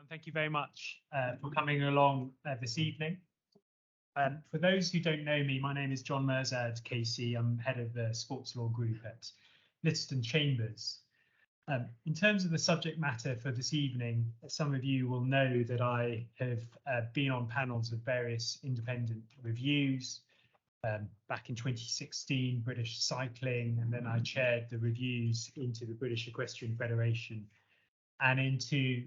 Thank you very much for coming along this evening. For those who don't know me, my name is John Mehrzad, KC. I'm head of the sports law group at Littleton Chambers. In terms of the subject matter for this evening, some of you will know that I have been on panels of various independent reviews. Back in 2016, British Cycling, and then I chaired the reviews into the British Equestrian Federation and into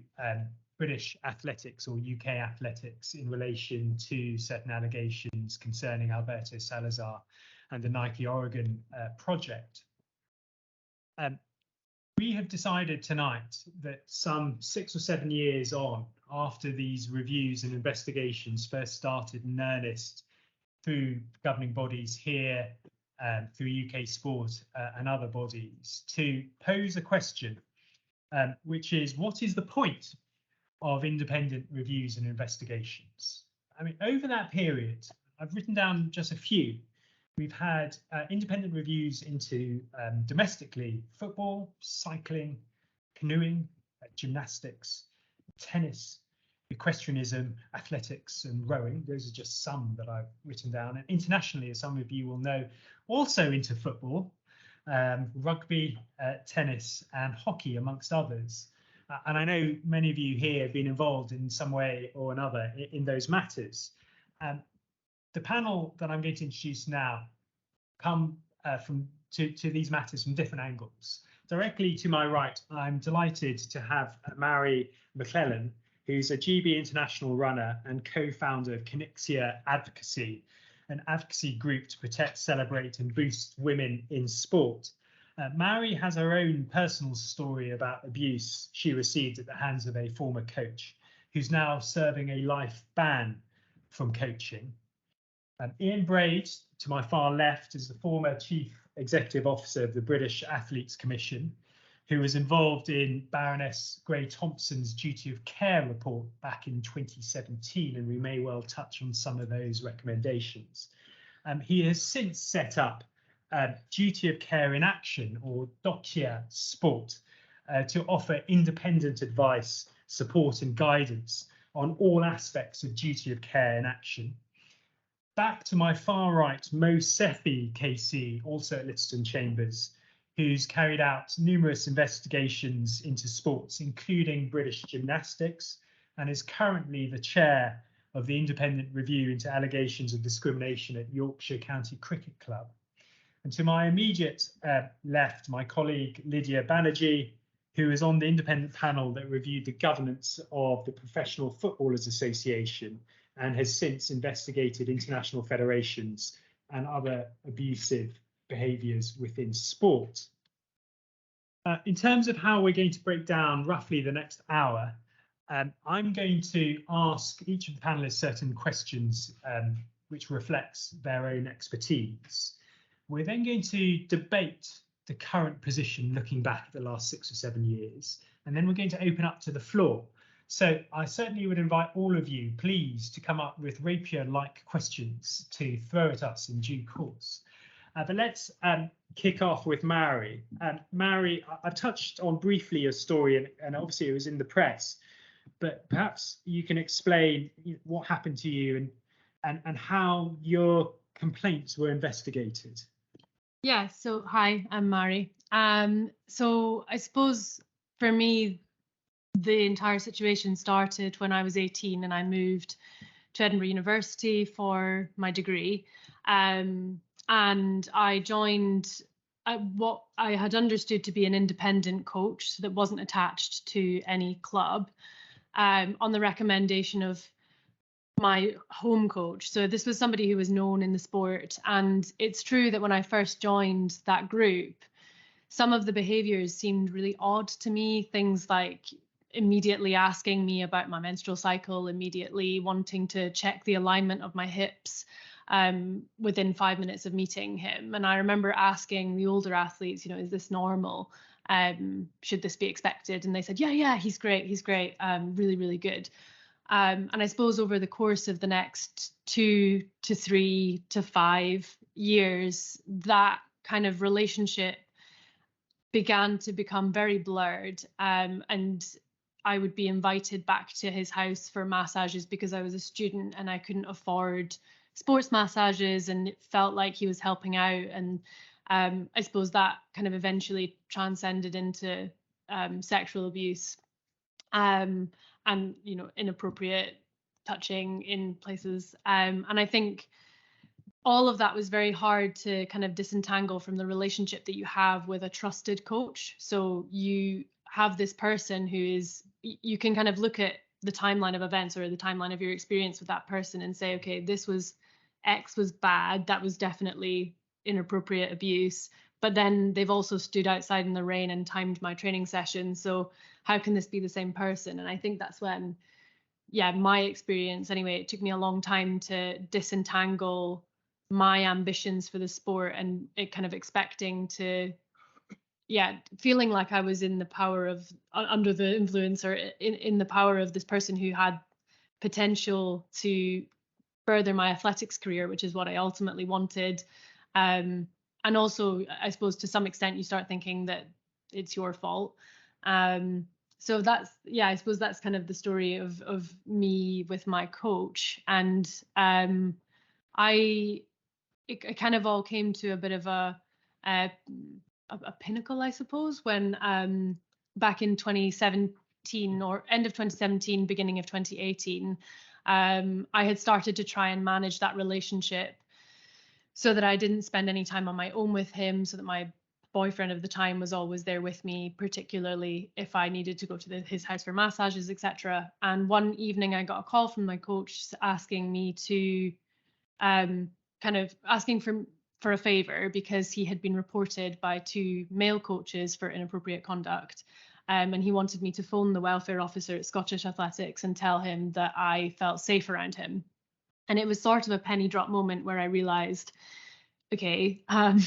British athletics or UK athletics in relation to certain allegations concerning Alberto Salazar and the Nike Oregon project. We have decided tonight that some 6 or 7 years on, after these reviews and investigations first started in earnest through governing bodies here, through UK Sport and other bodies, to pose a question, which is, what is the point of independent reviews and investigations? I mean, over that period, I've written down just a few. We've had independent reviews into domestically football, cycling, canoeing, gymnastics, tennis, equestrianism, athletics and rowing. Those are just some that I've written down. And internationally, as some of you will know, also into football, rugby, tennis and hockey, amongst others. And I know many of you here have been involved in some way or another in those matters. The panel that I'm going to introduce now come to these matters from different angles. Directly to my right, I'm delighted to have Mhairi Maclennan, who's a GB international runner and co-founder of Kyniska Advocacy, an advocacy group to protect, celebrate and boost women in sport. Mhairi has her own personal story about abuse she received at the hands of a former coach, who's now serving a life ban from coaching. Ian Braid, to my far left, is the former Chief Executive Officer of the British Athletes Commission, who was involved in Baroness Gray Thompson's duty of care report back in 2017, and we may well touch on some of those recommendations. He has since set up Duty of Care in Action, or DOCIA Sport, to offer independent advice, support and guidance on all aspects of duty of care in action. Back to my far right, Sethi, KC, also at Littleton Chambers, who's carried out numerous investigations into sports, including British gymnastics, and is currently the chair of the independent review into allegations of discrimination at Yorkshire County Cricket Club. And to my immediate left, my colleague Lydia Banerjee, who is on the independent panel that reviewed the governance of the Professional Footballers Association and has since investigated international federations and other abusive behaviours within sport. In terms of how we're going to break down roughly the next hour, I'm going to ask each of the panelists certain questions which reflects their own expertise. We're then going to debate the current position looking back at the last 6 or 7 years, and then we're going to open up to the floor. So I certainly would invite all of you, please, to come up with rapier-like questions to throw at us in due course. But let's kick off with Mhairi. Mhairi, I've touched on briefly your story, and obviously it was in the press, but perhaps you can explain what happened to you and how your complaints were investigated. Yeah, so hi, I'm Mhairi. So I suppose for me, the entire situation started when I was 18 and I moved to Edinburgh University for my degree. And I joined what I had understood to be an independent coach, so that wasn't attached to any club, on the recommendation of my home coach. So this was somebody who was known in the sport. And it's true that when I first joined that group, some of the behaviours seemed really odd to me. Things like immediately asking me about my menstrual cycle, immediately wanting to check the alignment of my hips within 5 minutes of meeting him. And I remember asking the older athletes, is this normal? Should this be expected? And they said, yeah, he's great, really, really good. And I suppose over the course of the next 2 to 3 to 5 years, that kind of relationship began to become very blurred. And I would be invited back to his house for massages because I was a student and I couldn't afford sports massages, and it felt like he was helping out. And I suppose that kind of eventually transcended into sexual abuse, and inappropriate touching in places. And I think all of that was very hard to kind of disentangle from the relationship that you have with a trusted coach. So you have this person who is, you can kind of look at the timeline of events or the timeline of your experience with that person and say, okay, this was X was bad. That was definitely inappropriate abuse. But then they've also stood outside in the rain and timed my training session. So how can this be the same person? And I think that's when, my experience anyway, it took me a long time to disentangle my ambitions for the sport and it kind of expecting to, feeling like I was in the power of, under the influence or in the power of this person who had potential to further my athletics career, which is what I ultimately wanted. And also, I suppose to some extent, you start thinking that it's your fault. So that's, I suppose that's kind of the story of me with my coach. And it kind of all came to a bit of a pinnacle, I suppose, when back in 2017 or end of 2017, beginning of 2018, I had started to try and manage that relationship so that I didn't spend any time on my own with him, so that my boyfriend of the time was always there with me, particularly if I needed to go to his house for massages, etc. And one evening I got a call from my coach asking me to kind of asking for a favor because he had been reported by 2 male coaches for inappropriate conduct. And he wanted me to phone the welfare officer at Scottish Athletics and tell him that I felt safe around him. And it was sort of a penny drop moment where I realized, okay, I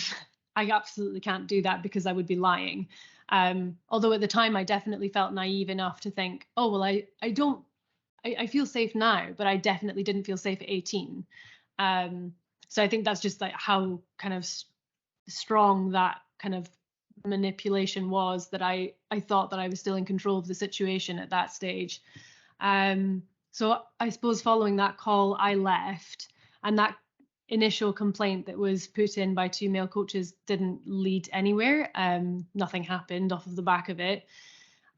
absolutely can't do that because I would be lying. Although at the time I definitely felt naive enough to think, oh, well, I feel safe now, but I definitely didn't feel safe at 18. So I think that's just like how kind of strong that kind of manipulation was, that I thought that I was still in control of the situation at that stage. So I suppose following that call, I left, and that initial complaint that was put in by 2 male coaches didn't lead anywhere. Nothing happened off of the back of it.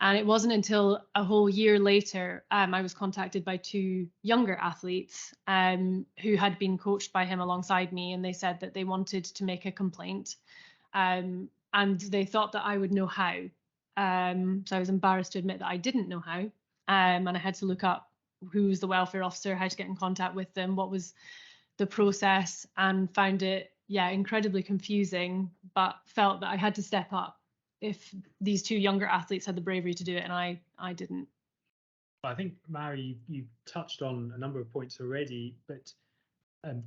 And it wasn't until a whole year later, I was contacted by 2 younger athletes who had been coached by him alongside me, and they said that they wanted to make a complaint, and they thought that I would know how. So I was embarrassed to admit that I didn't know how, and I had to look up who was the welfare officer, how to get in contact with them, what was the process, and found it, incredibly confusing, but felt that I had to step up if these 2 younger athletes had the bravery to do it and I didn't. I think, Mhairi, you touched on a number of points already, but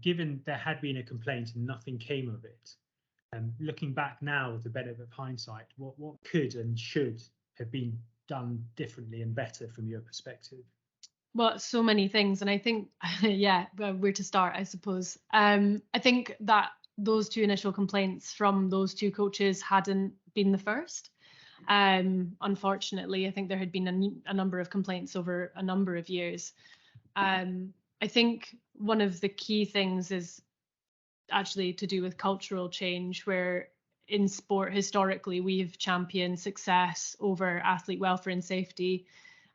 given there had been a complaint and nothing came of it, looking back now with the benefit of hindsight, what could and should have been done differently and better from your perspective? Well, so many things. And I think, where to start, I suppose. I think that those 2 initial complaints from those 2 coaches hadn't been the first. Unfortunately, I think there had been a number of complaints over a number of years. I think one of the key things is actually to do with cultural change, where in sport historically we've championed success over athlete welfare and safety,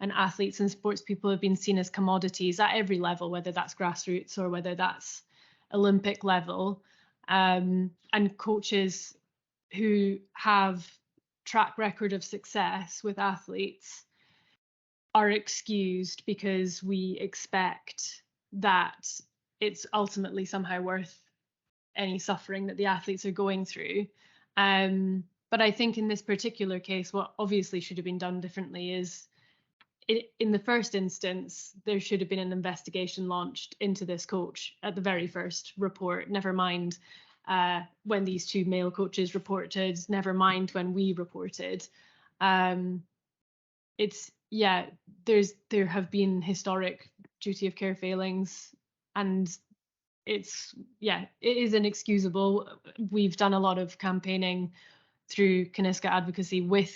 and athletes and sports people have been seen as commodities at every level, whether that's grassroots or whether that's Olympic level. And coaches who have track record of success with athletes are excused because we expect that it's ultimately somehow worth any suffering that the athletes are going through. But I think in this particular case, what obviously should have been done differently is, in the first instance, there should have been an investigation launched into this coach at the very first report, never mind when these 2 male coaches reported, never mind when we reported. There have been historic duty of care failings, and it is inexcusable. We've done a lot of campaigning through Kyniska Advocacy with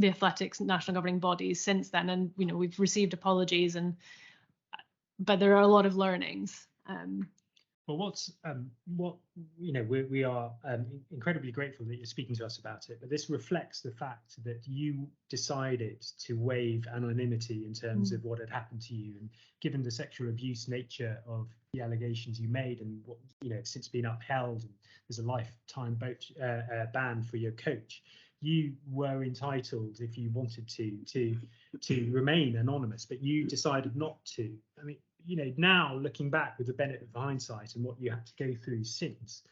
the athletics national governing bodies since then, and we've received apologies, but there are a lot of learnings. Well, we are incredibly grateful that you're speaking to us about it, but this reflects the fact that you decided to waive anonymity in terms of what had happened to you, and given the sexual abuse nature of the allegations you made, and what since been upheld, and there's a lifetime ban for your coach, you were entitled, if you wanted to remain anonymous, but you decided not to. I mean, now looking back with the benefit of hindsight and what you had to go through since,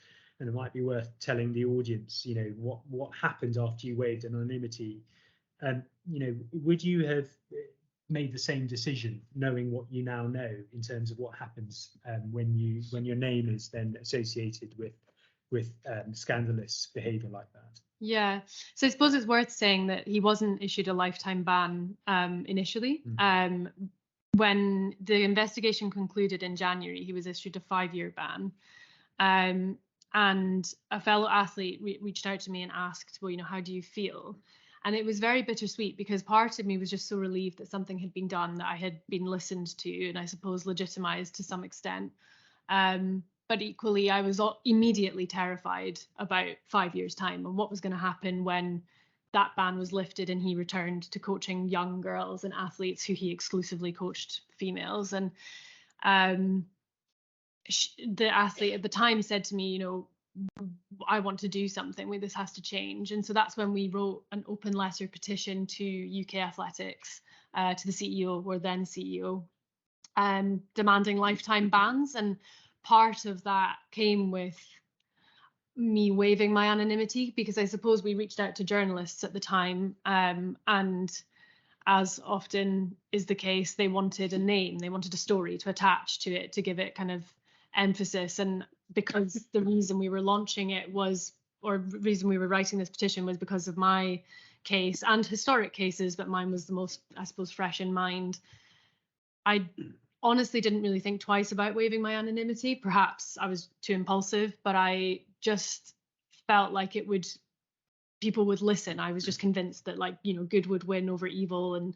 and it might be worth telling the audience, what happened after you waived anonymity. Would you have made the same decision, knowing what you now know in terms of what happens when your name is then associated with scandalous behaviour like that? Yeah, so I suppose it's worth saying that he wasn't issued a lifetime ban initially. When the investigation concluded in January, he was issued a 5-year ban. And a fellow athlete reached out to me and asked, well, how do you feel? And it was very bittersweet, because part of me was just so relieved that something had been done, that I had been listened to, and I suppose legitimized to some extent. But equally, I was immediately terrified about 5 years' time and what was going to happen when that ban was lifted and he returned to coaching young girls and athletes who he exclusively coached females. And the athlete at the time said to me, I want to do something, this has to change. And so that's when we wrote an open letter petition to UK Athletics, to the CEO, or then CEO, demanding lifetime bans. And part of that came with me waiving my anonymity, because I suppose we reached out to journalists at the time, and as often is the case, they wanted a name, they wanted a story to attach to it, to give it kind of emphasis. And because the reason we were launching it was, or reason we were writing this petition, was because of my case and historic cases, but mine was the most, I suppose, fresh in mind. I honestly didn't really think twice about waiving my anonymity. Perhaps I was too impulsive, but I just felt like people would listen. I was just convinced that good would win over evil, and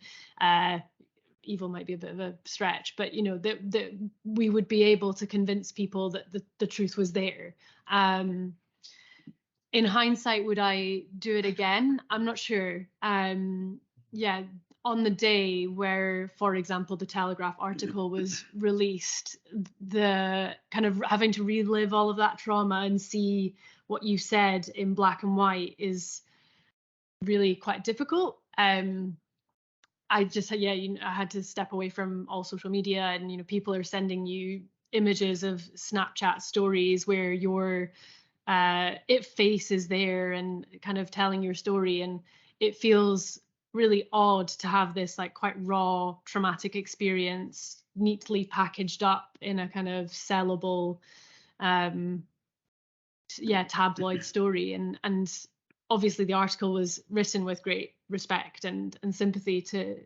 evil might be a bit of a stretch, but that we would be able to convince people that the truth was there. In hindsight, would I do it again? I'm not sure. Yeah, on the day where, for example, the Telegraph article was released, the kind of having to relive all of that trauma and see what you said in black and white is really quite difficult. I just, I had to step away from all social media, and people are sending you images of Snapchat stories where your face is there and kind of telling your story, and it feels really odd to have this quite raw traumatic experience neatly packaged up in a kind of sellable tabloid story. And obviously the article was written with great respect and sympathy to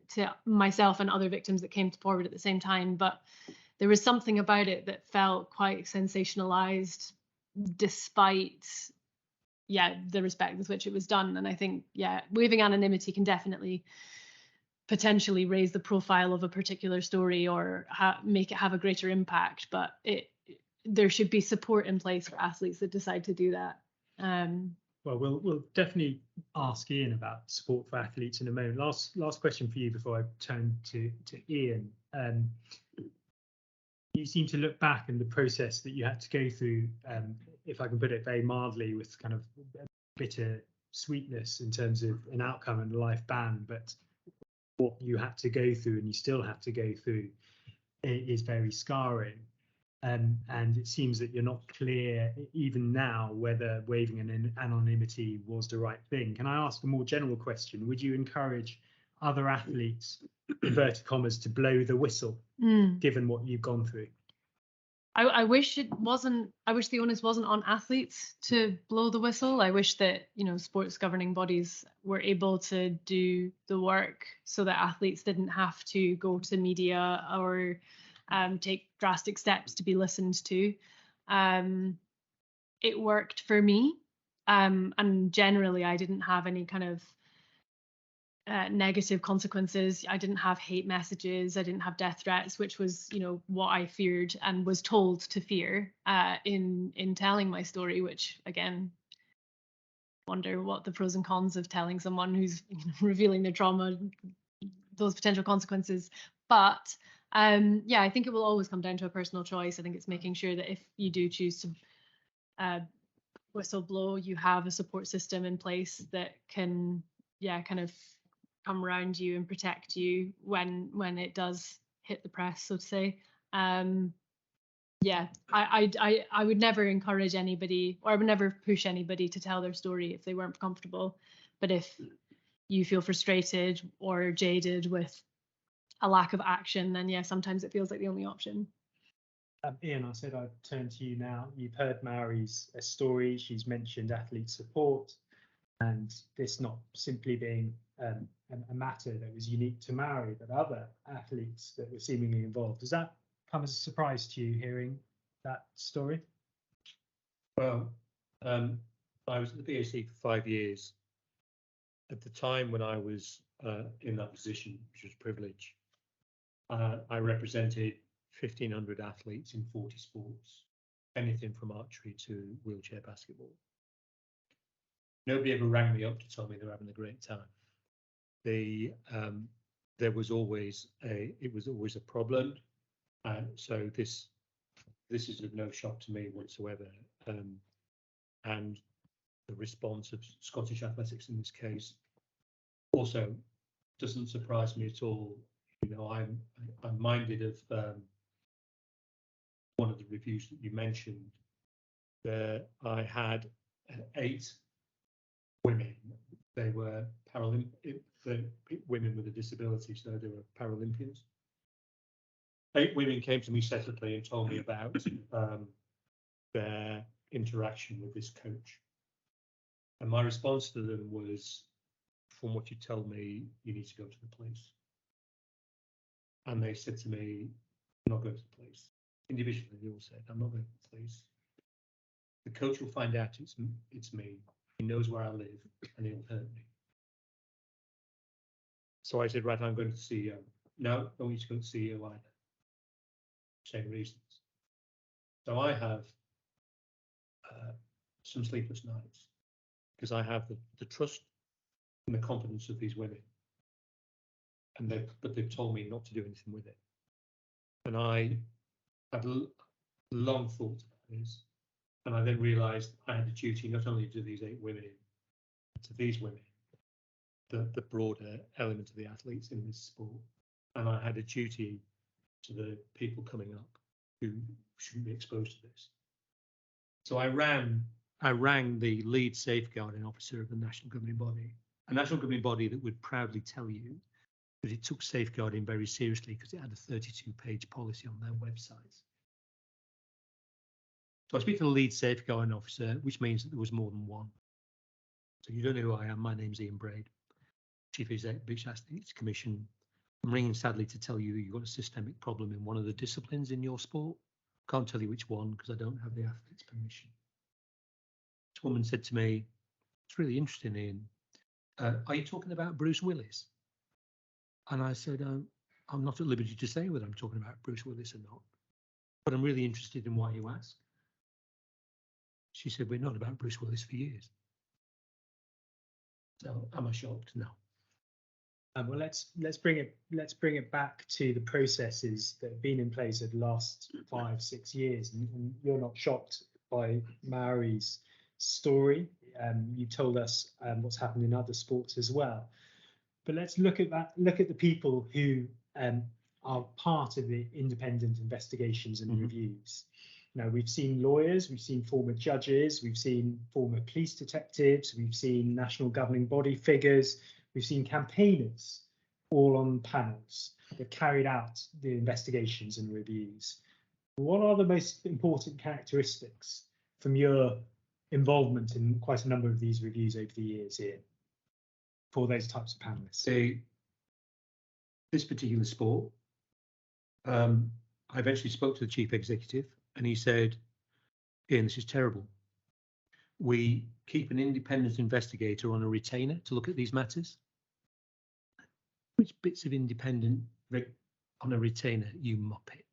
myself and other victims that came forward at the same time, but there was something about it that felt quite sensationalized, despite the respect with which it was done. And I think waiving anonymity can definitely potentially raise the profile of a particular story, or make it have a greater impact, but there should be support in place for athletes that decide to do that. Well, we'll definitely ask Ian about support for athletes in a moment. Last question for you before I turn to Ian. You seem to look back in the process that you had to go through, if I can put it very mildly, with kind of bitter sweetness in terms of an outcome and a life ban, but what you had to go through, and you still have to go through, is very scarring. And it seems that you're not clear even now whether waiving an anonymity was the right thing. Can I ask a more general question? Would you encourage other athletes, inverted commas, to blow the whistle, given what you've gone through? I wish it wasn't. I wish the onus wasn't on athletes to blow the whistle. I wish that sports governing bodies were able to do the work so that athletes didn't have to go to media or take drastic steps to be listened to. It worked for me, and generally I didn't have any kind of negative consequences. I didn't have hate messages. I didn't have death threats, which was, what I feared and was told to fear in telling my story. Which again, wonder what the pros and cons of telling someone who's revealing their trauma, those potential consequences. But yeah, I think it will always come down to a personal choice. I think it's making sure that if you do choose to whistleblow, you have a support system in place that can, kind of come around you and protect you when it does hit the press, so to say. I would never encourage anybody, or I would never push anybody to tell their story if they weren't comfortable. But if you feel frustrated or jaded with a lack of action, then yeah, sometimes it feels like the only option. Ian, I said I'd turn to you now. You've heard Mhairi's story. She's mentioned athlete support, and this not simply being a matter that was unique to Mhairi, but other athletes that were seemingly involved. Does that come as a surprise to you, hearing that story? Well, I was at the BAC for 5 years. At the time when I was in that position, which was a privilege, I represented 1,500 athletes in 40 sports, anything from archery to wheelchair basketball. Nobody ever rang me up to tell me they were having a great time. There was always a problem, so this is of no shock to me whatsoever. And the response of Scottish athletics in this case also doesn't surprise me at all. I'm minded of one of the reviews that you mentioned, where I had 8 women. They were women with a disability, so they were Paralympians. 8 women came to me separately and told me about their interaction with this coach. And my response to them was, from what you told me, you need to go to the police. And they said to me, I'm not going to the police. Individually, they all said, I'm not going to the police. The coach will find out it's me. He knows where I live and he'll hurt me. So I said, right, I'm going to the CEO. No, don't need to go to the CEO either. Same reasons. So I have some sleepless nights because I have the trust and the confidence of these women. But they've told me not to do anything with it. And I had long thought about this. And I then realised I had a duty not only to these 8 women, but to these women, the broader element of the athletes in this sport. And I had a duty to the people coming up who shouldn't be exposed to this. So I rang the lead safeguarding officer of the national governing body, a national governing body that would proudly tell you that it took safeguarding very seriously because it had a 32-page policy on their website. So I speak to the lead safeguarding officer, which means that there was more than one. So you don't know who I am. My name's Ian Braid, Chief Executive British Athletes Commission. I'm ringing sadly to tell you you've got a systemic problem in one of the disciplines in your sport. Can't tell you which one because I don't have the athlete's permission. This woman said to me, it's really interesting, Ian. Are you talking about Bruce Willis? And I said, I'm not at liberty to say whether I'm talking about Bruce Willis or not, but I'm really interested in why you ask. She said, we're not about Bruce Willis for years. So am I shocked? No. Well, let's bring it back to the processes that have been in place over the last 5-6 years. And you're not shocked by Mhairi's story. You told us what's happened in other sports as well. But let's look at that. Look at the people who are part of the independent investigations and reviews. Now, we've seen lawyers, we've seen former judges, we've seen former police detectives, we've seen national governing body figures, we've seen campaigners, all on panels that carried out the investigations and reviews. What are the most important characteristics from your involvement in quite a number of these reviews over the years here for those types of panelists? This particular sport, I eventually spoke to the chief executive and he said, Ian, this is terrible. We keep an independent investigator on a retainer to look at these matters. which bits of independent on a retainer, you muppet.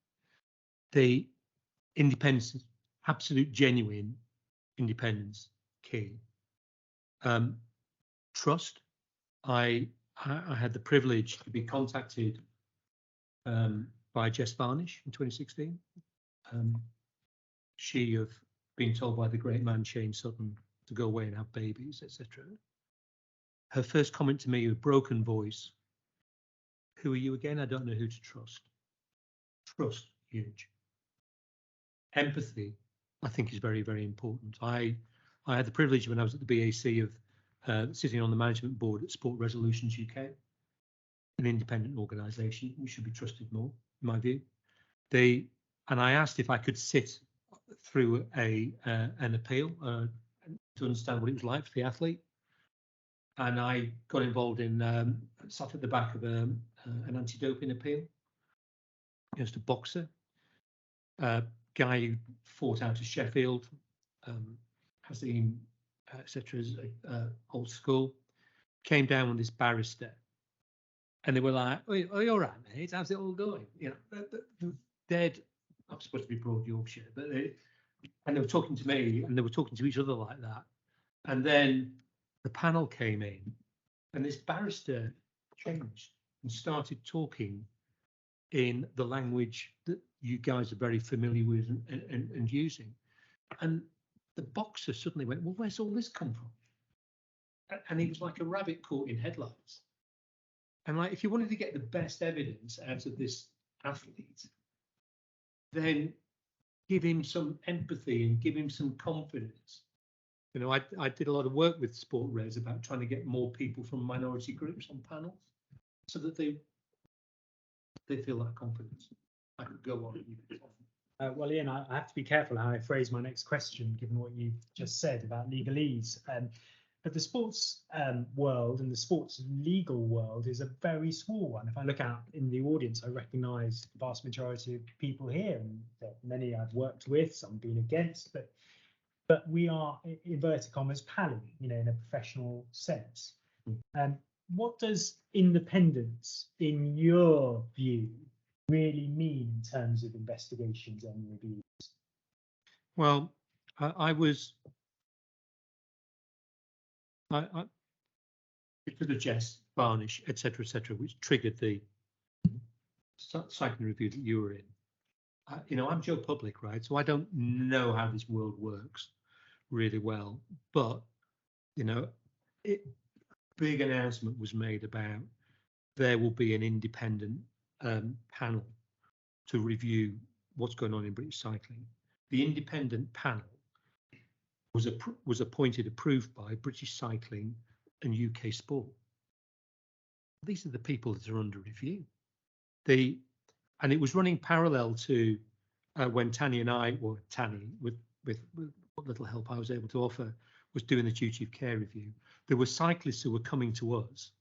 The independence, absolute genuine independence, key. Trust. I had the privilege to be contacted by Jess Varnish in 2016. She of being told by the great man Shane Sutton to go away and have babies, etc. Her first comment to me with broken voice, "Who are you again? I don't know who to trust." Trust, huge. Empathy, I think, is very, very important. I had the privilege when I was at the BAC of sitting on the management board at Sport Resolutions UK, an independent organisation. We should be trusted more, in my view. And I asked if I could sit through an appeal to understand what it was like for the athlete. And I got involved in, sat at the back of an anti-doping appeal against a boxer, guy who fought out of Sheffield, has been, etc. Old school, came down with this barrister, and they were like, "Oh, you're all right, mate. How's it all going?" You know, dead. I'm supposed to be Broad Yorkshire, but they were talking to me, and they were talking to each other like that. And then the panel came in, and this barrister changed and started talking in the language that you guys are very familiar with and using. And the boxer suddenly went, "Well, where's all this come from?" And he was like a rabbit caught in headlights. And like, if you wanted to get the best evidence out of this athlete, then give him some empathy and give him some confidence. You know, I did a lot of work with Sport Res about trying to get more people from minority groups on panels so that they feel that confidence. I could go on. Well, Ian, I have to be careful how I phrase my next question, given what you just said about legalese. But the sports world and the sports legal world is a very small one. If I look out in the audience, I recognise the vast majority of people here, and many I've worked with, some been against, but we are, in inverted commas, palling, you know, in a professional sense. What does independence, in your view, really mean in terms of investigations and reviews? Well, because of Jess Varnish, etc., which triggered the cycling review that you were in. You know, I'm Joe Public, right? So I don't know how this world works really well, but you know, big announcement was made about there will be an independent panel to review what's going on in British cycling. The independent panel was appointed, approved by British Cycling and UK Sport. These are the people that are under review. And it was running parallel to when Tanny and I, or Tanny, with what little help I was able to offer, was doing the duty of care review. There were cyclists who were coming to us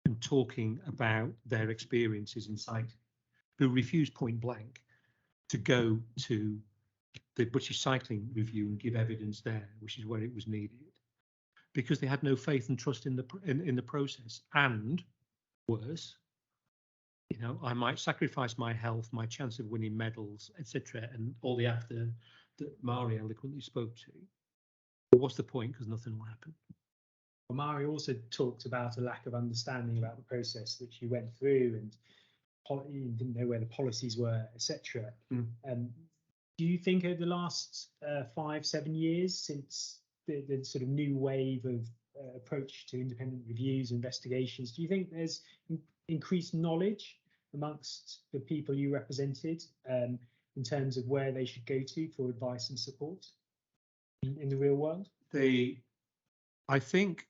and talking about their experiences in cycling, who refused point blank to go to the British Cycling Review and give evidence there, which is where it was needed, because they had no faith and trust in the process. And worse, you know, I might sacrifice my health, my chance of winning medals, etc., and all the after that Mhairi eloquently spoke to. But what's the point? Because nothing will happen. Well, Mhairi also talked about a lack of understanding about the process which you went through, and you didn't know where the policies were, etc. Do you think over the last 5-7 years, since the sort of new wave of approach to independent reviews, investigations, do you think there's increased knowledge amongst the people you represented in terms of where they should go to for advice and support in the real world? I think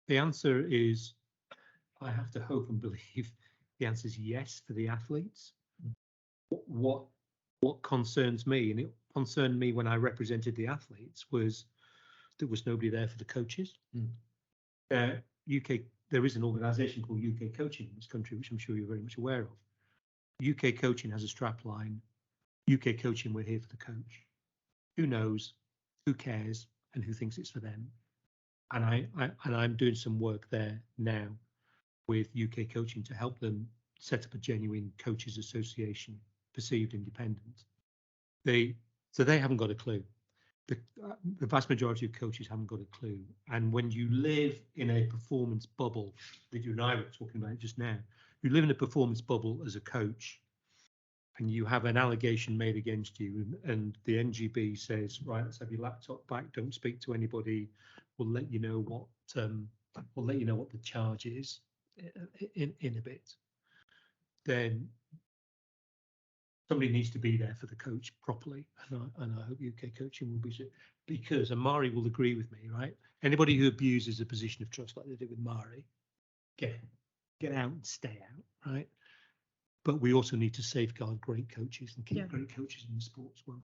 the answer is, I have to hope and believe the answer is yes for the athletes. What concerns me, and it concerned me when I represented the athletes, was there was nobody there for the coaches. There is an organisation called UK Coaching in this country, which I'm sure you're very much aware of. UK Coaching has a strapline. UK Coaching, we're here for the coach. Who knows? Who cares? And who thinks it's for them? And I'm doing some work there now with UK Coaching to help them set up a genuine coaches association, perceived independent. They haven't got a clue. The vast majority of coaches haven't got a clue. And when you live in a performance bubble that you and I were talking about just now, you live in a performance bubble as a coach, and you have an allegation made against you, and the NGB says, right, let's have your laptop back, don't speak to anybody, we'll let you know what the charge is in a bit. Then somebody needs to be there for the coach properly, and I hope UK Coaching will be, because, and Mhairi will agree with me, right? Anybody who abuses a position of trust like they did with Mhairi, get out and stay out, right? But we also need to safeguard great coaches and keep great coaches in the sport as well.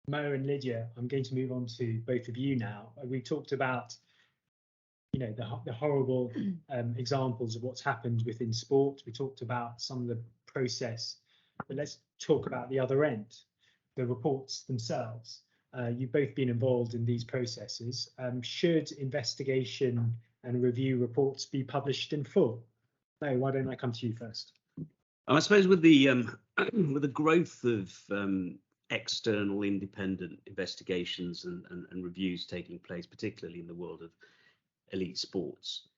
Mo and Lydia, I'm going to move on to both of you now. We talked about, you know, the horrible examples of what's happened within sport. We talked about some of the process, but let's talk about the other end, the reports themselves. You've both been involved in these processes. Should investigation and review reports be published in full? No, why don't I come to you first? I suppose with the with the growth of external independent investigations and reviews taking place, particularly in the world of elite sports,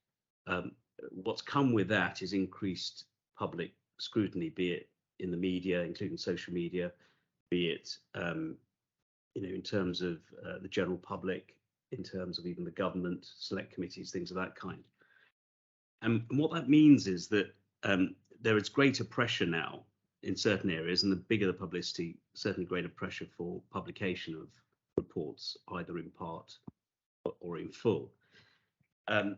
what's come with that is increased public scrutiny, be it in the media, including social media, be it you know, in terms of the general public, in terms of even the government, select committees, things of that kind. And what that means is that there is greater pressure now in certain areas, and the bigger the publicity, certainly greater pressure for publication of reports, either in part or in full. And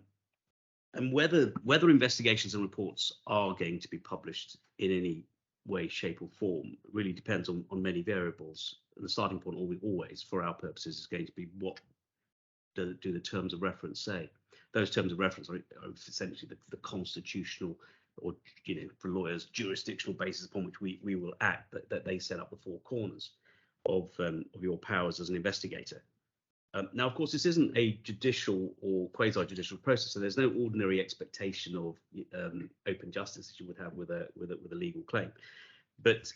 whether investigations and reports are going to be published in any way, shape or form really depends on many variables. And the starting point always, for our purposes, is going to be what do the terms of reference say. Those terms of reference are essentially the constitutional, or, you know, for lawyers, jurisdictional basis upon which we will act, that they set up the four corners of your powers as an investigator. Now, of course, this isn't a judicial or quasi-judicial process, so there's no ordinary expectation of open justice as you would have with a legal claim. But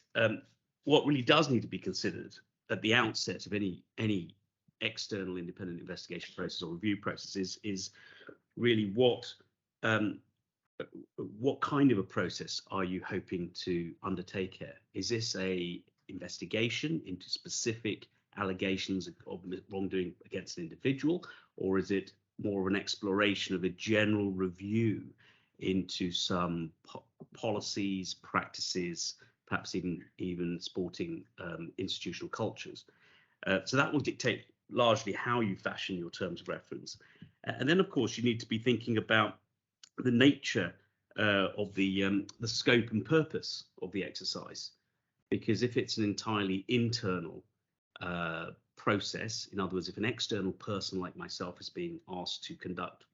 what really does need to be considered at the outset of any external independent investigation process or review process is really what kind of a process are you hoping to undertake here? Is this a investigation into specific allegations of wrongdoing against an individual, or is it more of an exploration of a general review into some policies, practices, perhaps even sporting institutional cultures? So that will dictate largely how you fashion your terms of reference. And then, of course, you need to be thinking about the nature of the scope and purpose of the exercise, because if it's an entirely internal process, in other words, if an external person like myself is being asked to conduct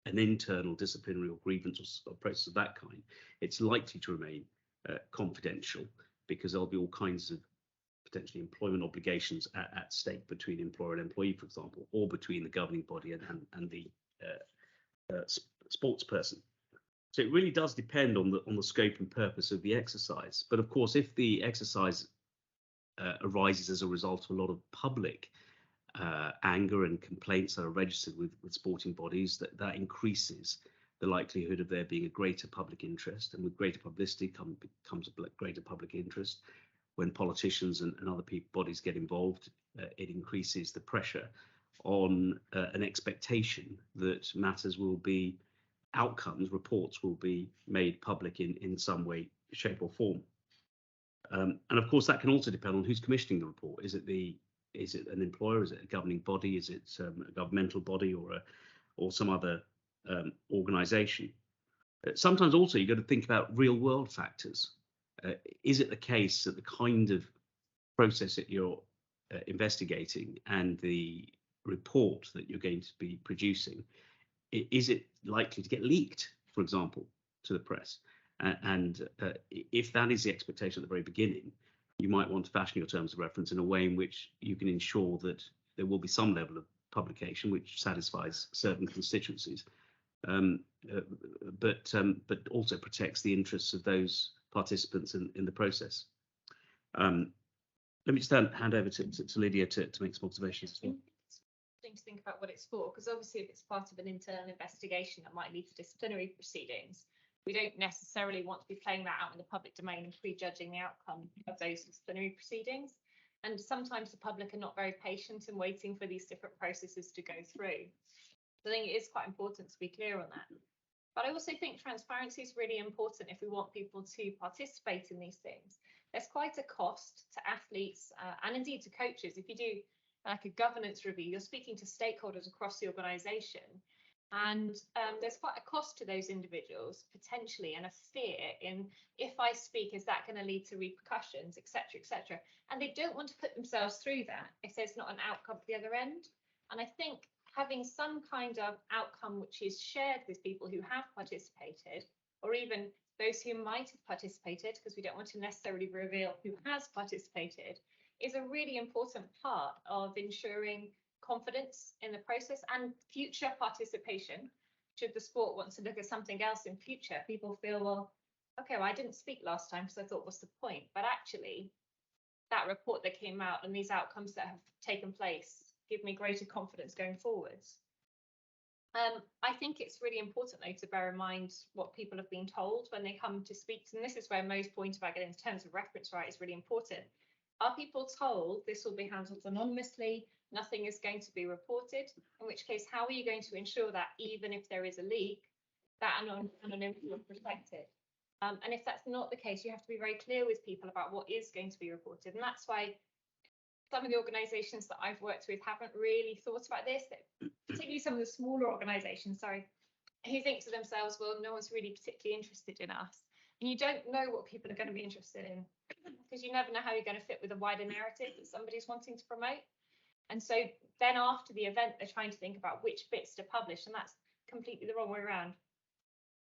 an internal disciplinary or grievance or process of that kind, it's likely to remain confidential, because there'll be all kinds of potentially employment obligations at stake between employer and employee, for example, or between the governing body and the sports person. So it really does depend on the scope and purpose of the exercise. But of course, if the exercise arises as a result of a lot of public anger and complaints that are registered with sporting bodies, that increases the likelihood of there being a greater public interest, and with greater publicity comes a greater public interest. When politicians and other bodies get involved, it increases the pressure on an expectation that matters will be reports will be made public in some way, shape or form. And of course, that can also depend on who's commissioning the report. Is it an employer? Is it a governing body? Is it a governmental body or some other organisation? Sometimes also you've got to think about real world factors. Is it the case that the kind of process that you're investigating and the report that you're going to be producing, is it likely to get leaked, for example, to the press? And if that is the expectation at the very beginning, you might want to fashion your terms of reference in a way in which you can ensure that there will be some level of publication, which satisfies certain constituencies, but also protects the interests of those participants in the process. Let me just hand over to Lydia to make some observations as well. To think about what it's for, because obviously if it's part of an internal investigation that might lead to disciplinary proceedings, we don't necessarily want to be playing that out in the public domain and prejudging the outcome of those disciplinary proceedings. And sometimes the public are not very patient in waiting for these different processes to go through. So I think it is quite important to be clear on that. But I also think transparency is really important if we want people to participate in these things. There's quite a cost to athletes and indeed to coaches. If you do like a governance review, you're speaking to stakeholders across the organisation, and there's quite a cost to those individuals potentially, and a fear in, if I speak, is that going to lead to repercussions, etc., etc. And they don't want to put themselves through that if there's not an outcome at the other end. And I think having some kind of outcome which is shared with people who have participated, or even those who might have participated, because we don't want to necessarily reveal who has participated, is a really important part of ensuring confidence in the process and future participation. Should the sport want to look at something else in future, people feel, well, okay, well, I didn't speak last time because I thought, what's the point? But actually, that report that came out and these outcomes that have taken place give me greater confidence going forwards. I think it's really important, though, to bear in mind what people have been told when they come to speak. And this is where Mo's point about getting terms of reference right is really important. Are people told this will be handled anonymously, nothing is going to be reported? In which case, how are you going to ensure that even if there is a leak, that anonymity is protected? And if that's not the case, you have to be very clear with people about what is going to be reported. And that's why some of the organisations that I've worked with haven't really thought about this, particularly some of the smaller organisations, who think to themselves, well, no one's really particularly interested in us. And you don't know what people are going to be interested in, because you never know how you're going to fit with a wider narrative that somebody's wanting to promote. And so then after the event, they're trying to think about which bits to publish, and that's completely the wrong way around.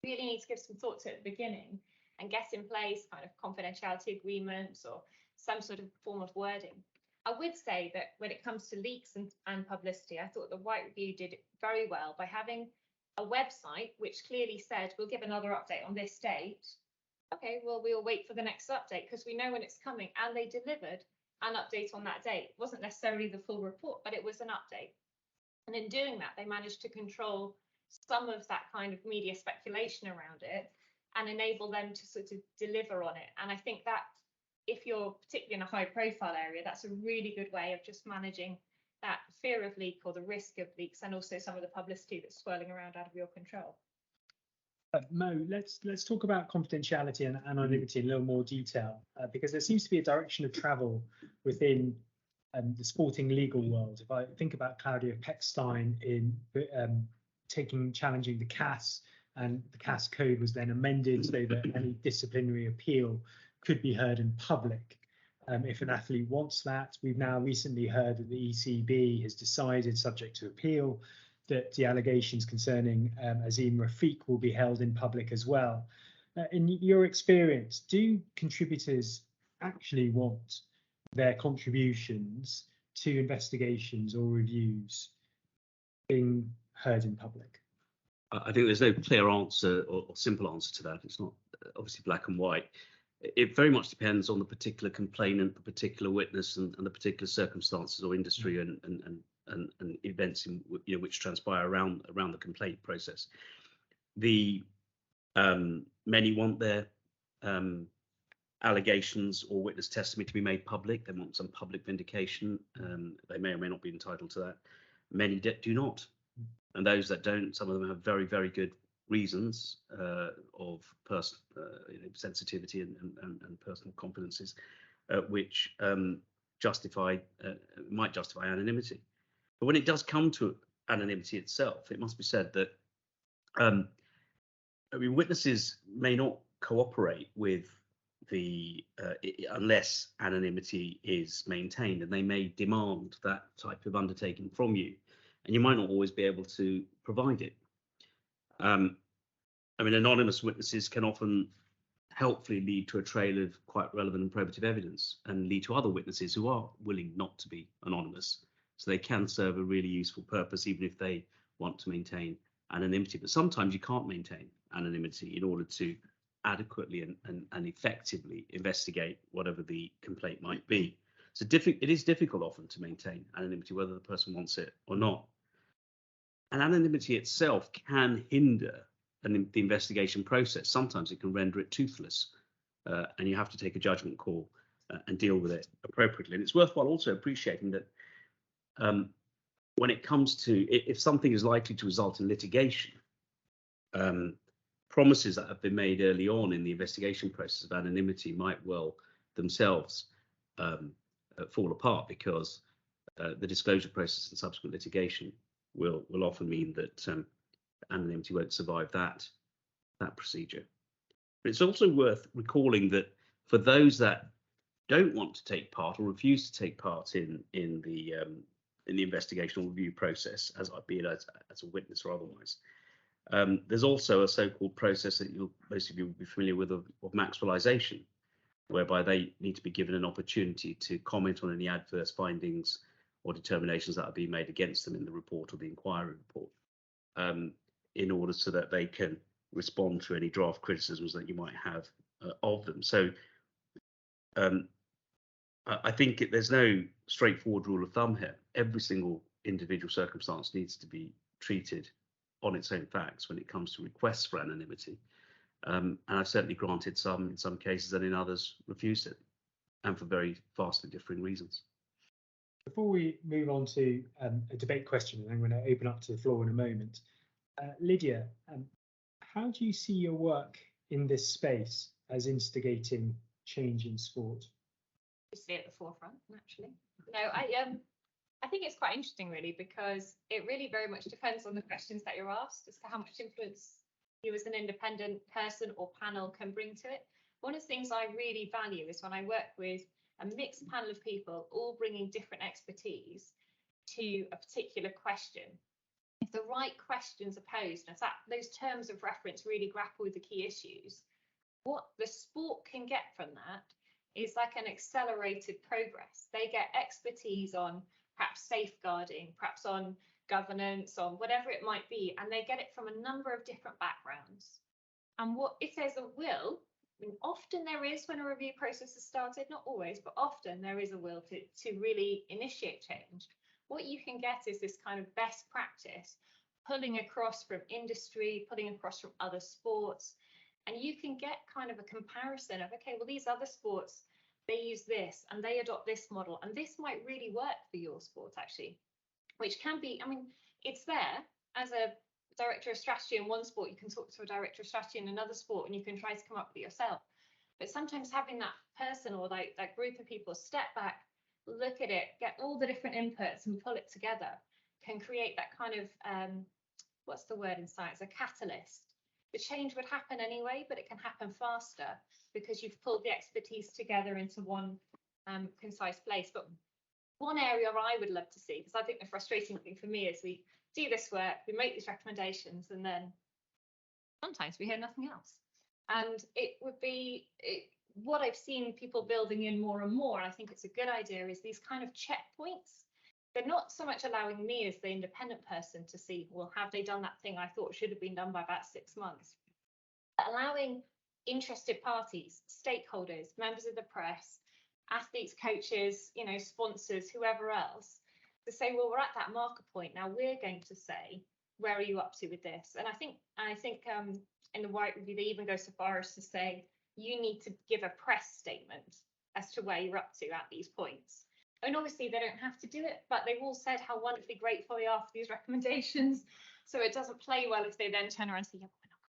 You really need to give some thought to it at the beginning and get in place kind of confidentiality agreements or some sort of form of wording. I would say that when it comes to leaks and publicity, I thought the White Review did it very well by having a website which clearly said, we'll give another update on this date. Okay, well, we'll wait for the next update because we know when it's coming, and they delivered an update on that date. It wasn't necessarily the full report, but it was an update. And in doing that, they managed to control some of that kind of media speculation around it and enable them to sort of deliver on it. And I think that if you're particularly in a high profile area, that's a really good way of just managing that fear of leak or the risk of leaks, and also some of the publicity that's swirling around out of your control. Mo, let's talk about confidentiality and anonymity in a little more detail, because there seems to be a direction of travel within the sporting legal world. If I think about Claudia Peckstein in challenging the CAS, and the CAS code was then amended so that any disciplinary appeal could be heard in public if an athlete wants that. We've now recently heard that the ECB has decided, subject to appeal, that the allegations concerning Azim Rafiq will be held in public as well. In your experience, do contributors actually want their contributions to investigations or reviews being heard in public? I think there's no clear answer or simple answer to that. It's not obviously black and white. It very much depends on the particular complainant, the particular witness, and the particular circumstances or industry and events in which transpire around the complaint process. Many want their allegations or witness testimony to be made public. They want some public vindication. They may or may not be entitled to that. Many do not, and those that don't, some of them have very, very good reasons of personal sensitivity and personal confidences, which might justify anonymity. But when it does come to anonymity itself, it must be said that witnesses may not cooperate with unless anonymity is maintained, and they may demand that type of undertaking from you, and you might not always be able to provide it. Anonymous witnesses can often helpfully lead to a trail of quite relevant and probative evidence, and lead to other witnesses who are willing not to be anonymous So they can serve a really useful purpose, even if they want to maintain anonymity. But sometimes you can't maintain anonymity in order to adequately and effectively investigate whatever the complaint might be. So it is difficult often to maintain anonymity, whether the person wants it or not. And anonymity itself can hinder the investigation process. Sometimes it can render it toothless, and you have to take a judgment call and deal with it appropriately. And it's worthwhile also appreciating that when it comes to if something is likely to result in litigation, promises that have been made early on in the investigation process of anonymity might well themselves fall apart, because the disclosure process and subsequent litigation will often mean that anonymity won't survive that procedure. But it's also worth recalling that for those that don't want to take part or refuse to take part in the investigational review process, be it as a witness or otherwise, there's also a so-called process that most of you will be familiar with of Maxwellisation, whereby they need to be given an opportunity to comment on any adverse findings or determinations that are being made against them in the report or the inquiry report, in order so that they can respond to any draft criticisms that you might have of them. So I think there's no straightforward rule of thumb here. Every single individual circumstance needs to be treated on its own facts when it comes to requests for anonymity. And I've certainly granted some in some cases, and in others refused it, and for very vastly differing reasons. Before we move on to a debate question, and I'm going to open up to the floor in a moment, Lydia, how do you see your work in this space as instigating change in sport? Obviously at the forefront, naturally. No, I think it's quite interesting, really, because it really very much depends on the questions that you're asked as to how much influence you as an independent person or panel can bring to it. One of the things I really value is when I work with a mixed panel of people, all bringing different expertise to a particular question. If the right questions are posed, and if those terms of reference really grapple with the key issues, what the sport can get from that is like an accelerated progress. They get expertise on perhaps safeguarding, perhaps on governance, on whatever it might be, and they get it from a number of different backgrounds. And if there's a will, I mean, often there is when a review process has started, not always, but often there is a will to really initiate change. What you can get is this kind of best practice, pulling across from industry, pulling across from other sports, and you can get kind of a comparison of, okay, well, these other sports, they use this and they adopt this model, and this might really work for your sport, actually, which can be, I mean, it's there as a director of strategy in one sport. You can talk to a director of strategy in another sport and you can try to come up with it yourself. But sometimes having that person or that group of people step back, look at it, get all the different inputs and pull it together can create that kind of, what's the word in science, a catalyst. The change would happen anyway, but it can happen faster because you've pulled the expertise together into one concise place. But one area I would love to see, because I think the frustrating thing for me is we do this work, we make these recommendations, and then sometimes we hear nothing else. And it would be what I've seen people building in more and more, and I think it's a good idea, is these kind of checkpoints. They're not so much allowing me as the independent person to see, well, have they done that thing I thought should have been done by about 6 months? But allowing interested parties, stakeholders, members of the press, athletes, coaches, sponsors, whoever else, to say, well, we're at that marker point. Now we're going to say, where are you up to with this? And I think in the White Review, they even go so far as to say, you need to give a press statement as to where you're up to at these points. And obviously they don't have to do it, but they've all said how wonderfully grateful they are for these recommendations. So it doesn't play well if they then turn around and say, yeah, we're not.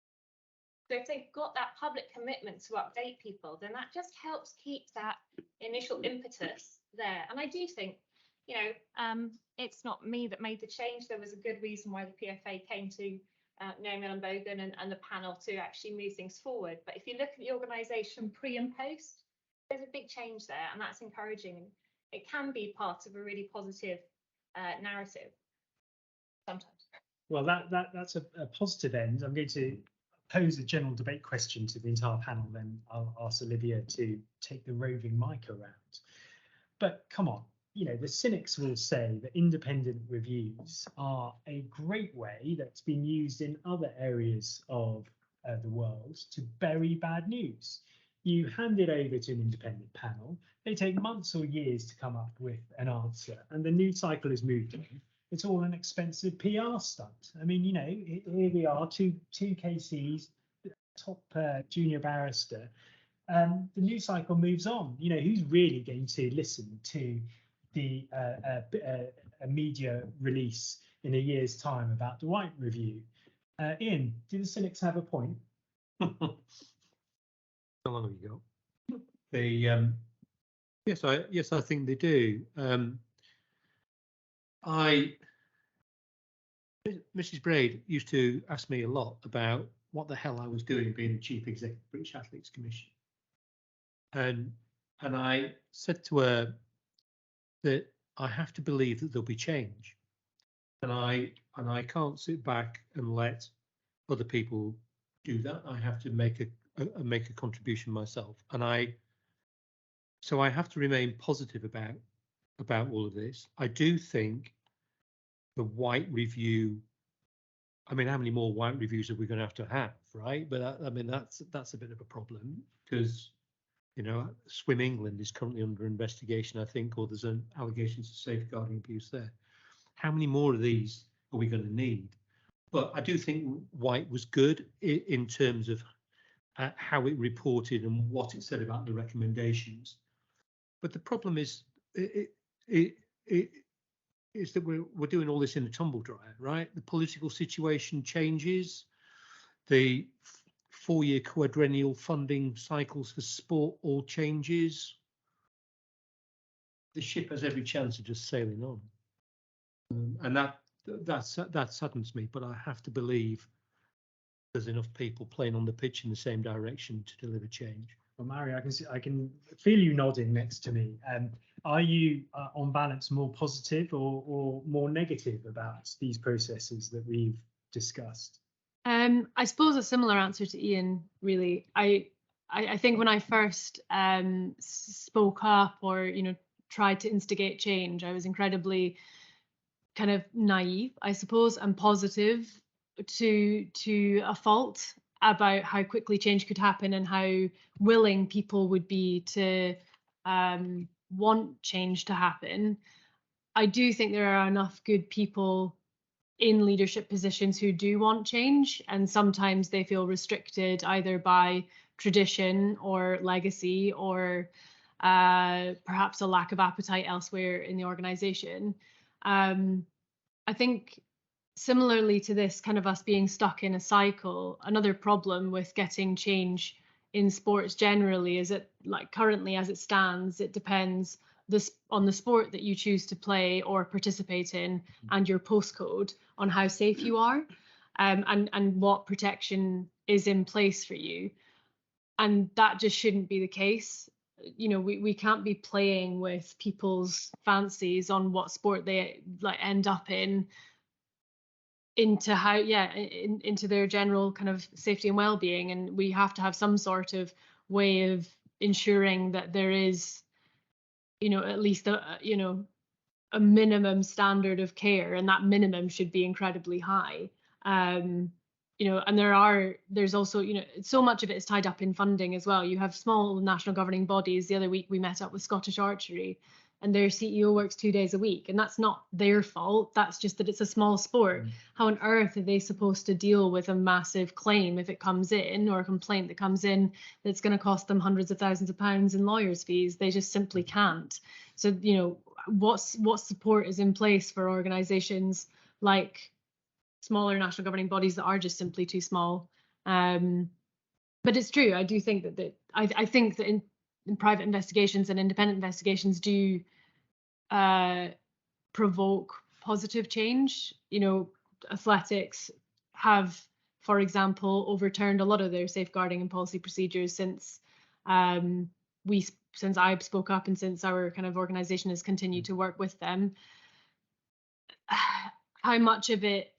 So if they've got that public commitment to update people, then that just helps keep that initial impetus there. And I do think, it's not me that made the change. There was a good reason why the PFA came to Naomi and Bogan and the panel to actually move things forward. But if you look at the organisation pre and post, there's a big change there, and that's encouraging. It can be part of a really positive narrative sometimes. Well, that's a positive end. I'm going to pose a general debate question to the entire panel, then I'll ask Lydia to take the roving mic around. But come on, the cynics will say that independent reviews are a great way that's been used in other areas of the world to bury bad news. You hand it over to an independent panel, they take months or years to come up with an answer, and the news cycle is moved on. It's all an expensive PR stunt. I mean, here we are, two KCs, top junior barrister. The news cycle moves on. Who's really going to listen to the a media release in a year's time about the White Review? Ian, do the cynics have a point? How long have you got? Yes, I think they do. Mrs. Braid used to ask me a lot about what the hell I was doing being the chief executive of the British Athletes Commission, and I said to her that I have to believe that there'll be change, and I can't sit back and let other people do that. I have to make a contribution myself, so I have to remain positive about all of this. I do think the White Review. I mean, how many more White Reviews are we going to have, right? But that's a bit of a problem, because Swim England is currently under investigation, I think, or there's an allegations of safeguarding abuse there. How many more of these are we going to need? But I do think White was good in terms of how it reported and what it said about the recommendations. But the problem is, is that we're doing all this in a tumble dryer, right? The political situation changes, the 4-year quadrennial funding cycles for sport all changes. The ship has every chance of just sailing on, and that saddens me. But I have to believe there's enough people playing on the pitch in the same direction to deliver change. Well, Mhairi, I can feel you nodding next to me. Are you, on balance, more positive or more negative about these processes that we've discussed? I suppose a similar answer to Ian, really. I think when I first spoke up or tried to instigate change, I was incredibly kind of naive, I suppose, and positive to a fault about how quickly change could happen and how willing people would be to want change to happen. I do think there are enough good people in leadership positions who do want change, and sometimes they feel restricted either by tradition or legacy or perhaps a lack of appetite elsewhere in the organization. I think similarly to this kind of us being stuck in a cycle, another problem with getting change in sports generally is that, like, currently as it stands, it depends on the sport that you choose to play or participate in and your postcode on how safe you are, and what protection is in place for you. And that just shouldn't be the case. We can't be playing with people's fancies on what sport they end up into their general kind of safety and well-being, and we have to have some sort of way of ensuring that there is at least a minimum standard of care, and that minimum should be incredibly high. And there's also so much of it is tied up in funding as well. You have small national governing bodies. The other week we met up with Scottish Archery, and their CEO works 2 days a week, and that's not their fault. That's just that it's a small sport. How on earth are they supposed to deal with a massive claim if it comes in, or a complaint that comes in that's going to cost them hundreds of thousands of pounds in lawyers' fees? They just simply can't. So what support is in place for organisations like smaller national governing bodies that are just simply too small? But it's true. I do think that I think that in private investigations and independent investigations do provoke positive change. Athletics have, for example, overturned a lot of their safeguarding and policy procedures since I spoke up and since our kind of organisation has continued to work with them. How much of it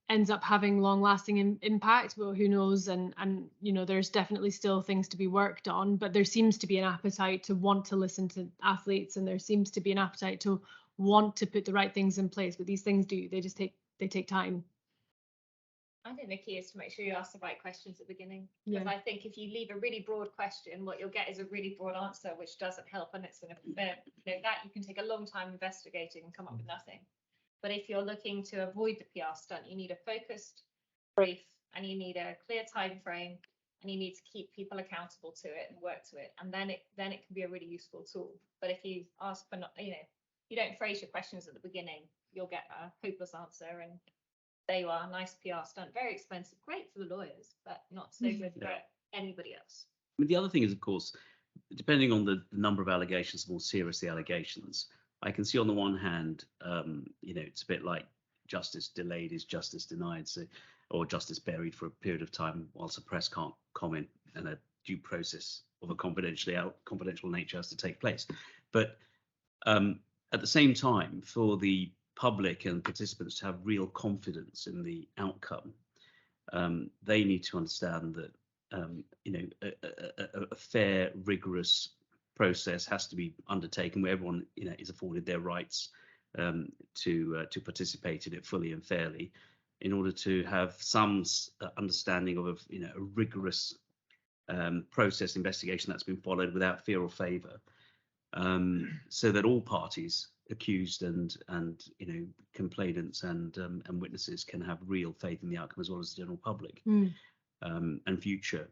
ends up having long-lasting impact. Well, who knows? And you know, there's definitely still things to be worked on, but there seems to be an appetite to want to listen to athletes, and there seems to be an appetite to want to put the right things in place. But these things they take time. I think the key is to make sure you ask the right questions at the beginning. Because I think if you leave a really broad question, what you'll get is a really broad answer, which doesn't help. And it's that you can take a long time investigating and come up with nothing. But if you're looking to avoid the PR stunt, you need a focused brief, and you need a clear time frame, and you need to keep people accountable to it and work to it. And then it can be a really useful tool. But if you ask for you don't phrase your questions at the beginning, you'll get a hopeless answer, and there you are, nice PR stunt, very expensive, great for the lawyers, but not so good for anybody else. I mean, the other thing is, of course, depending on the number of allegations, the more serious the allegations, I can see on the one hand, it's a bit like justice delayed is justice denied, so, or justice buried for a period of time whilst the press can't comment and a due process of a confidential nature has to take place. But at the same time, for the public and participants to have real confidence in the outcome, they need to understand that a fair, rigorous process has to be undertaken where everyone is afforded their rights to participate in it fully and fairly, in order to have some understanding of a rigorous process investigation that's been followed without fear or favour, so that all parties, accused and complainants and witnesses, can have real faith in the outcome, as well as the general public and future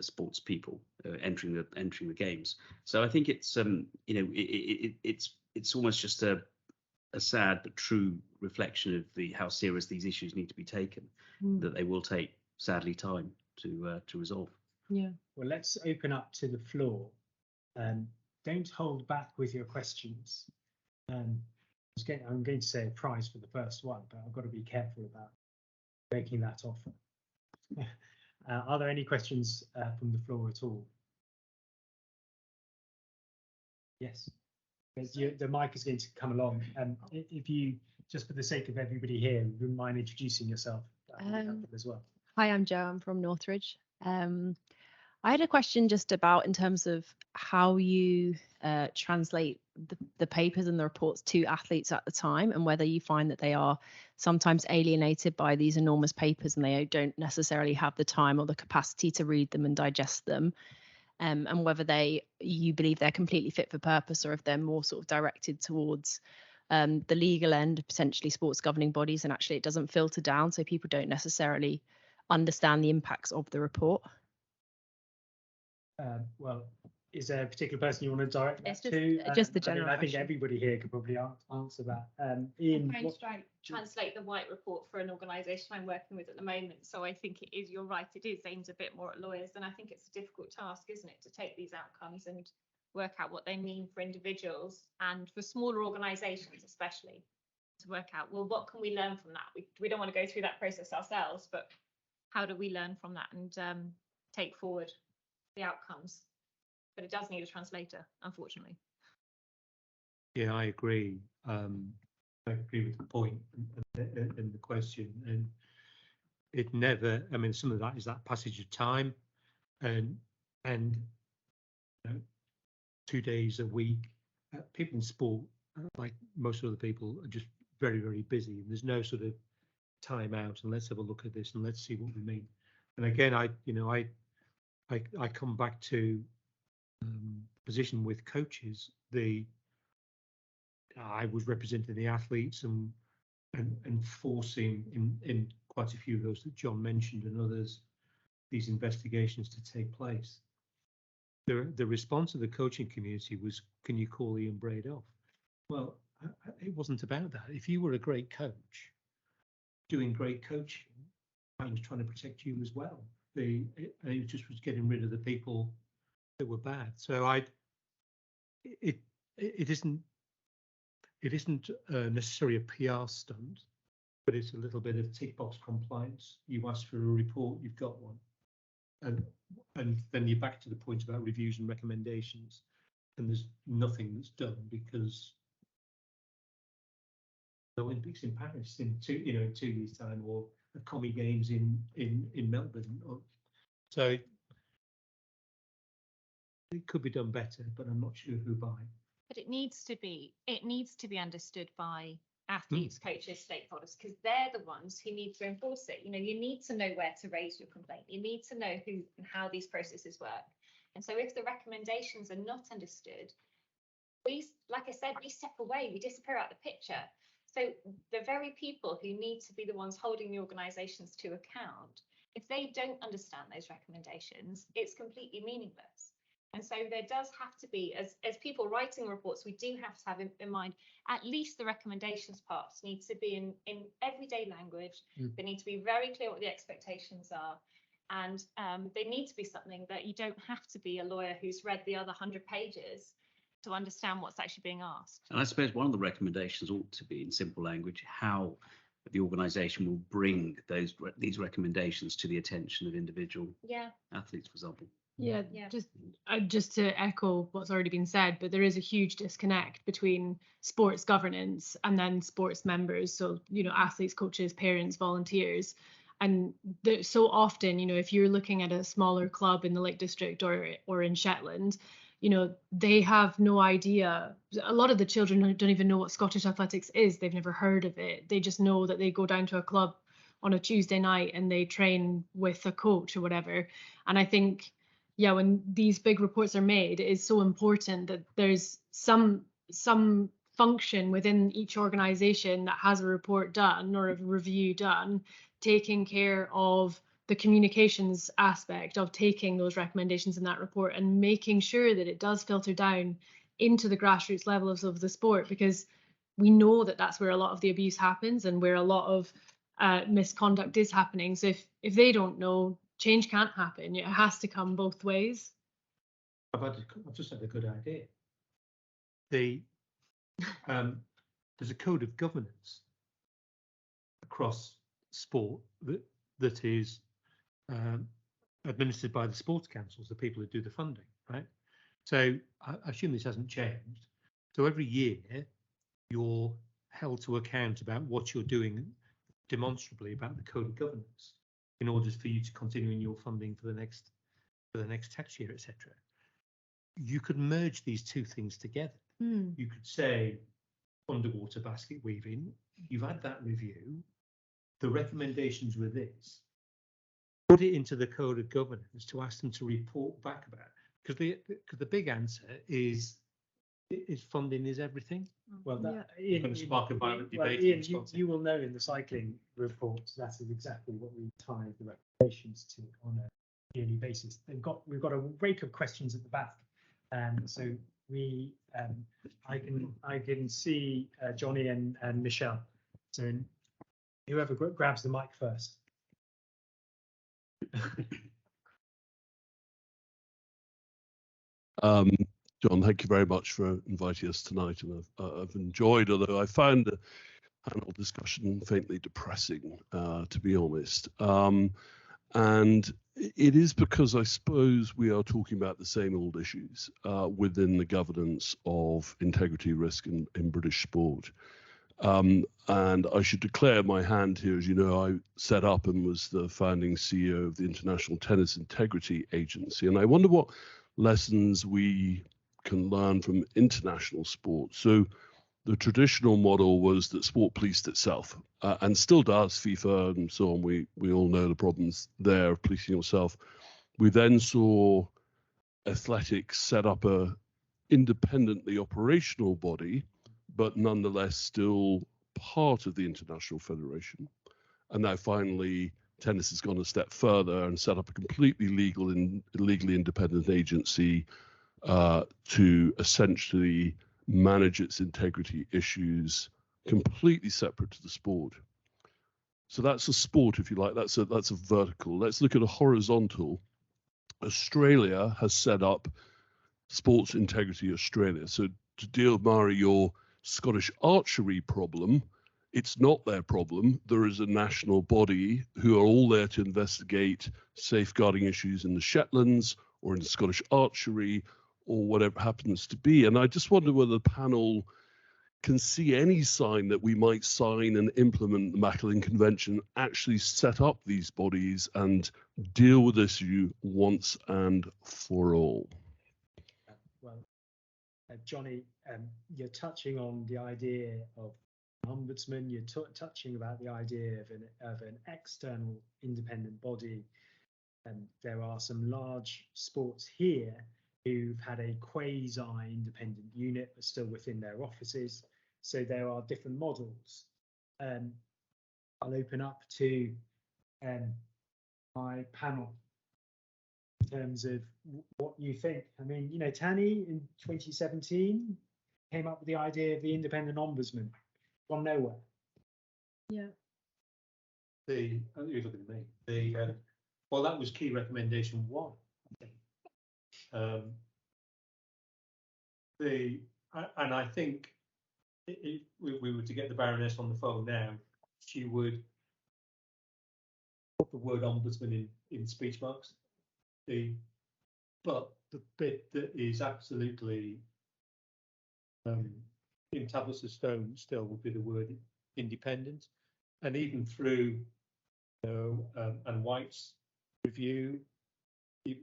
sports people entering the games. So I think it's it's almost just a sad but true reflection of how serious these issues need to be taken, that they will take, sadly, time to resolve. Yeah. Well, let's open up to the floor. Don't hold back with your questions. I'm going to say a prize for the first one, but I've got to be careful about making that offer. Are there any questions from the floor at all? Yes. The mic is going to come along. If you, just for the sake of everybody here, wouldn't mind introducing yourself as well. Hi, I'm Jo. I'm from Northridge. I had a question just about, in terms of how you translate the papers and the reports to athletes at the time, and whether you find that they are sometimes alienated by these enormous papers and they don't necessarily have the time or the capacity to read them and digest them, and whether you believe they're completely fit for purpose, or if they're more sort of directed towards the legal end, potentially sports governing bodies, and actually it doesn't filter down, so people don't necessarily understand the impacts of the report. Well, is there a particular person you want to direct that to? Just the general. I think everybody here could probably answer that. Ian, I'm trying to translate the White Report for an organisation I'm working with at the moment. So I think you're right, it is aimed a bit more at lawyers, and I think it's a difficult task, isn't it, to take these outcomes and work out what they mean for individuals and for smaller organisations especially, to work out, well, what can we learn from that? We don't want to go through that process ourselves, but how do we learn from that and take forward the outcomes? But it does need a translator, unfortunately. Yeah, I agree. I agree with the point and the question, and it never. I mean, some of that is that passage of time, and 2 days a week. People in sport, like most other people, are just very, very busy, and there's no sort of time out and let's have a look at this and let's see what we mean. And again, I come back to position with coaches. I was representing the athletes and forcing in quite a few of those that John mentioned and others, these investigations to take place. The response of the coaching community was, "Can you call Ian Braid off?" Well, it wasn't about that. If you were a great coach, doing great coaching, I was trying to protect you as well. It just was getting rid of the people that were bad. So it isn't necessarily a PR stunt, but it's a little bit of tick box compliance. You asked for a report, you've got one, and then you're back to the point about reviews and recommendations, and there's nothing that's done because Olympics in Paris in 2 years' time, or the Commie Games in Melbourne. So it could be done better, but I'm not sure who by. But it needs to be understood by athletes, coaches, stakeholders, because they're the ones who need to enforce it. You need to know where to raise your complaint. You need to know who and how these processes work. And so if the recommendations are not understood, like I said, we step away, we disappear out the picture. So the very people who need to be the ones holding the organisations to account, if they don't understand those recommendations, it's completely meaningless. And so there does have to be, as people writing reports, we do have to have in mind, at least the recommendations parts need to be in everyday language. They need to be very clear what the expectations are. And they need to be something that you don't have to be a lawyer who's read the other 100 pages to understand what's actually being asked. And I suppose one of the recommendations ought to be in simple language, how the organisation will bring these recommendations to the attention of individual athletes, for example. Yeah. Just to echo what's already been said, but there is a huge disconnect between sports governance and then sports members. So, athletes, coaches, parents, volunteers. And so often, if you're looking at a smaller club in the Lake District or in Shetland, they have no idea. A lot of the children don't even know what Scottish athletics is. They've never heard of it. They just know that they go down to a club on a Tuesday night and they train with a coach or whatever. And I think, when these big reports are made, it is so important that there's some function within each organisation that has a report done or a review done, taking care of the communications aspect of taking those recommendations in that report and making sure that it does filter down into the grassroots levels of the sport, because we know that that's where a lot of the abuse happens and where a lot of misconduct is happening. So if they don't know, change can't happen. It has to come both ways. I've just had a good idea. There's a code of governance across sport that is administered by the sports councils, the people who do the funding, right? So I assume this hasn't changed. So every year you're held to account about what you're doing demonstrably about the code of governance in order for you to continue in your funding for the next tax year, etc. You could merge these two things together. You could say underwater basket weaving, you've had that review, the recommendations were this, put it into the code of governance to ask them to report back about it. Because the big answer is funding is everything. Well, Ian, going to spark a violent debate. Ian, you will know in the cycling reports that is exactly what we tie the recommendations to on a yearly basis. We've got a rake of questions at the back, so we I can see Johnny and Michelle. So whoever grabs the mic first. John, thank you very much for inviting us tonight, and I've enjoyed, although I found the panel discussion faintly depressing, to be honest. And it is because I suppose we are talking about the same old issues within the governance of integrity risk in British sport. And I should declare my hand here. As you know, I set up and was the founding CEO of the International Tennis Integrity Agency. And I wonder what lessons we can learn from international sport. So the traditional model was that sport policed itself, and still does, FIFA and so on. We all know the problems there of policing yourself. We then saw athletics set up a independently operational body, but nonetheless still part of the International Federation. And now finally, tennis has gone a step further and set up a completely legally independent agency to essentially manage its integrity issues completely separate to the sport. So that's a sport, if you like. That's a vertical. Let's look at a horizontal. Australia has set up Sports Integrity Australia. So to deal with, Mhairi, your Scottish archery problem, it's not their problem. There is a national body who are all there to investigate safeguarding issues in the Shetlands or in Scottish archery or whatever happens to be. And I just wonder whether the panel can see any sign that we might sign and implement the Maclennan Convention, actually set up these bodies and deal with this issue once and for all. Well, Johnny, you're touching on the idea of ombudsman. You're touching about the idea of an external independent body. And there are some large sports here who've had a quasi-independent unit, but still within their offices. So there are different models. I'll open up to my panel in terms of what you think. I mean, you know, Tani in 2017 came up with the idea of the independent ombudsman from nowhere. Yeah. You're looking at me. Well, that was key recommendation 1, I think. And I think if we were to get the Baroness on the phone now, she would put the word ombudsman in speech marks. But the bit that is absolutely in tablets of stone still would be the word independent. And even through, and White's review,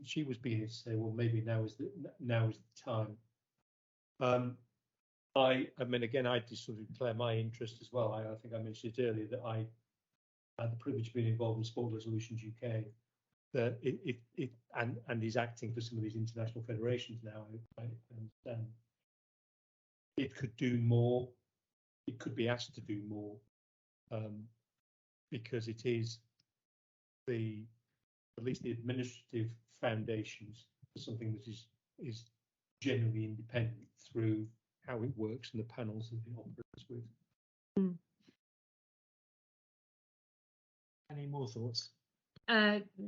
she was beginning to say, well, maybe now is the time. I mean, again, I just sort of declare my interest as well. I think I mentioned it earlier that I had the privilege of being involved in Sport Resolutions UK. That and is acting for some of these international federations now. I understand it could do more. It could be asked to do more, because it is at least the administrative foundations for something that is generally independent through how it works and the panels that it operates with. Any more thoughts?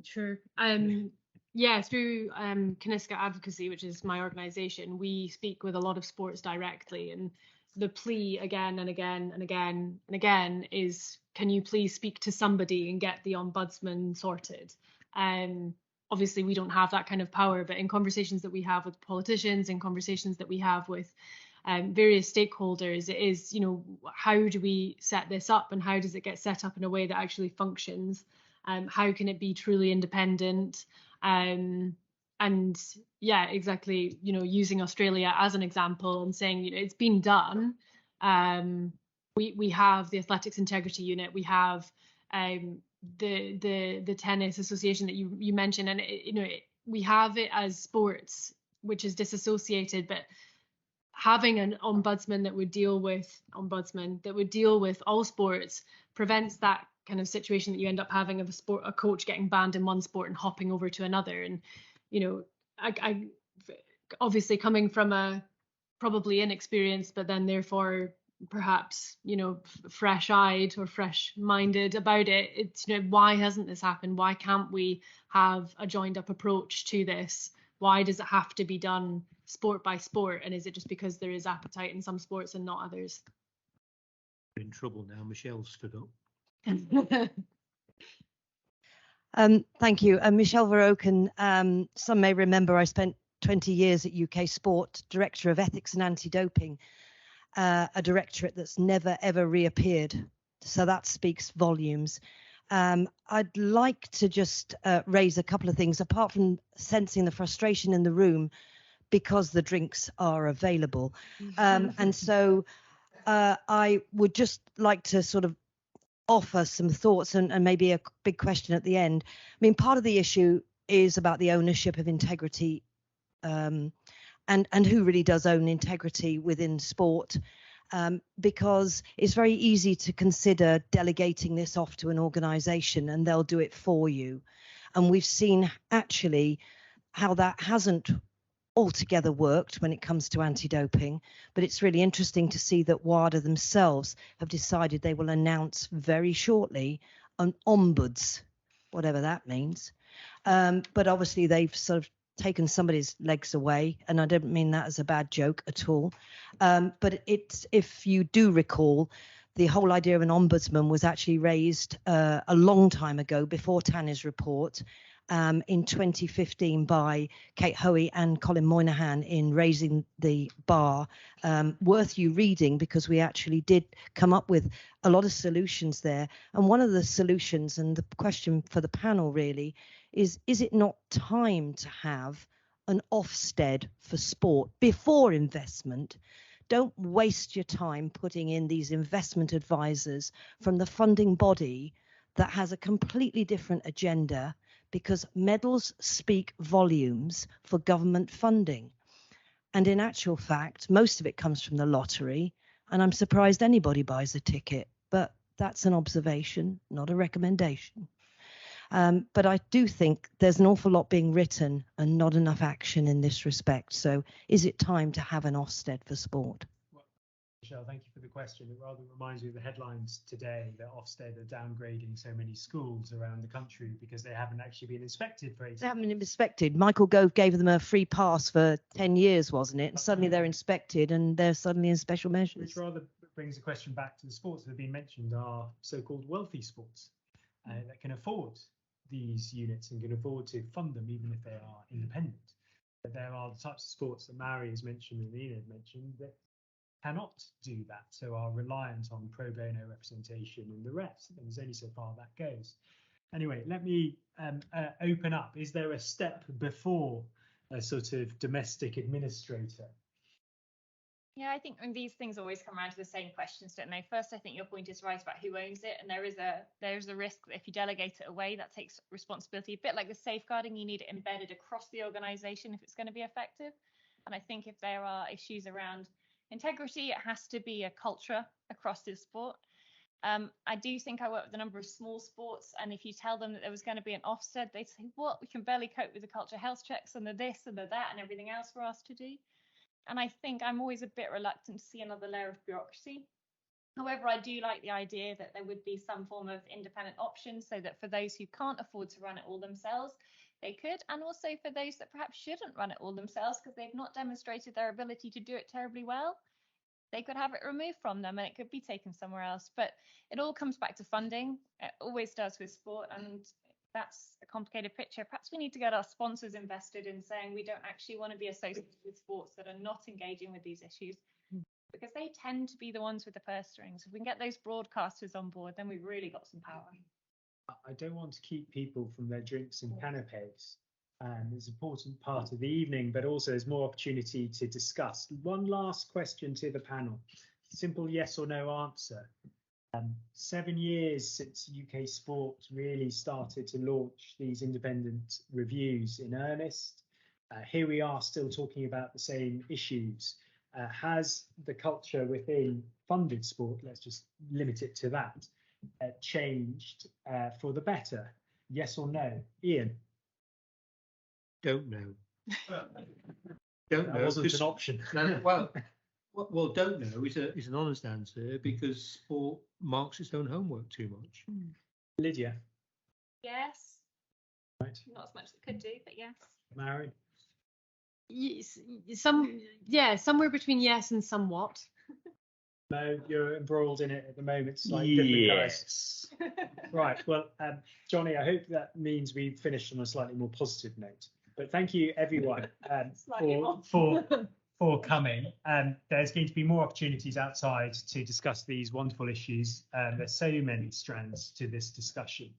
Sure. Yeah, through Kyniska Advocacy, which is my organisation, we speak with a lot of sports directly, and the plea again and again and again and again is, can you please speak to somebody and get the ombudsman sorted? Obviously, we don't have that kind of power, but in conversations that we have with politicians, in conversations that we have with various stakeholders, it is, you know, how do we set this up and how does it get set up in a way that actually functions? How can it be truly independent? And yeah, exactly, you know, using Australia as an example and saying, you know, it's been done. We have the Athletics Integrity Unit, we have the tennis association that you mentioned, and we have it as sports, which is disassociated, but having an ombudsman that would deal with all sports prevents that kind of situation that you end up having of a coach getting banned in one sport and hopping over to another. And you know, I obviously coming from a probably inexperienced, but then therefore perhaps, you know, fresh-eyed or fresh-minded about it, it's, you know, why hasn't this happened? Why can't we have a joined-up approach to this? Why does it have to be done sport by sport? And is it just because there is appetite in some sports and not others? We're in trouble now. Michelle stood up. Thank you. Michelle Verhoeken. Some may remember I spent 20 years at UK Sport, Director of Ethics and Anti-Doping, a directorate that's never ever reappeared. So that speaks volumes. I'd like to just raise a couple of things, apart from sensing the frustration in the room because the drinks are available. And so I would just like to sort of offer some thoughts and maybe a big question at the end. I mean, part of the issue is about the ownership of integrity, and who really does own integrity within sport, because it's very easy to consider delegating this off to an organisation and they'll do it for you. And we've seen actually how that hasn't altogether worked when it comes to anti-doping, but it's really interesting to see that WADA themselves have decided they will announce very shortly an ombuds, whatever that means. But obviously they've sort of taken somebody's legs away, and I don't mean that as a bad joke at all. But it's, if you do recall, the whole idea of an ombudsman was actually raised a long time ago, before Tanya's report, in 2015 by Kate Hoey and Colin Moynihan in Raising the Bar. Worth you reading, because we actually did come up with a lot of solutions there. And one of the solutions, and the question for the panel really, is it not time to have an Ofsted for sport before investment? Don't waste your time putting in these investment advisors from the funding body that has a completely different agenda, because medals speak volumes for government funding. And in actual fact, most of it comes from the lottery, and I'm surprised anybody buys a ticket, but that's an observation, not a recommendation. But I do think there's an awful lot being written and not enough action in this respect. So is it time to have an Ofsted for sport? Well, Michelle, thank you for the question. It rather reminds me of the headlines today that Ofsted are downgrading so many schools around the country because they haven't actually been inspected for 18 They haven't been inspected. Michael Gove gave them a free pass for 10 years, wasn't it? And suddenly they're inspected and they're suddenly in special measures. Which rather brings the question back to the sports that have been mentioned are so-called wealthy sports that can afford these units and can afford to fund them even if they are independent. But there are the types of sports that Mhairi has mentioned and Ian had mentioned that cannot do that, so are reliant on pro bono representation and the rest, and there's only so far that goes. Anyway, let me open up. Is there a step before a sort of domestic administrator? Yeah, I think these things always come around to the same questions, don't they? First, I think your point is right about who owns it, and there is a risk that if you delegate it away, that takes responsibility. A bit like the safeguarding, you need it embedded across the organisation if it's going to be effective. And I think if there are issues around integrity, it has to be a culture across the sport. I do think I work with a number of small sports, and if you tell them that there was going to be an Ofsted, they'd say, what? We can barely cope with the culture health checks and the this and the that and everything else we're asked to do. And I think I'm always a bit reluctant to see another layer of bureaucracy. However, I do like the idea that there would be some form of independent option, so that for those who can't afford to run it all themselves, they could, and also for those that perhaps shouldn't run it all themselves because they've not demonstrated their ability to do it terribly well, they could have it removed from them and it could be taken somewhere else. But it all comes back to funding. It always does with sport, and that's a complicated picture. Perhaps we need to get our sponsors invested in saying we don't actually want to be associated with sports that are not engaging with these issues, because they tend to be the ones with the purse strings. If we can get those broadcasters on board, then we've really got some power. I don't want to keep people from their drinks and canapes. It's an important part of the evening, but also there's more opportunity to discuss. One last question to the panel. Simple yes or no answer. 7 years since UK sport really started to launch these independent reviews in earnest. Here we are still talking about the same issues. Has the culture within funded sport, let's just limit it to that, changed for the better? Yes or no? Ian? Don't know. Don't know. That wasn't an option. No, well, don't know is an honest answer, because sport marks its own homework too much. Lydia? Yes. Right. Not as much as it could do, but yes. Mhairi? Yes, somewhere between yes and somewhat. No, you're embroiled in it at the moment. Slightly different guys. Right. Well, Johnny, I hope that means we've finished on a slightly more positive note. But thank you, everyone, for coming. There's going to be more opportunities outside to discuss these wonderful issues. There's so many strands to this discussion.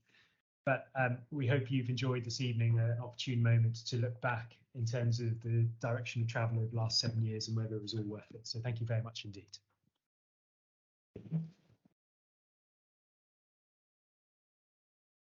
But we hope you've enjoyed this evening, an opportune moment to look back in terms of the direction of travel over the last 7 years and whether it was all worth it. So thank you very much indeed.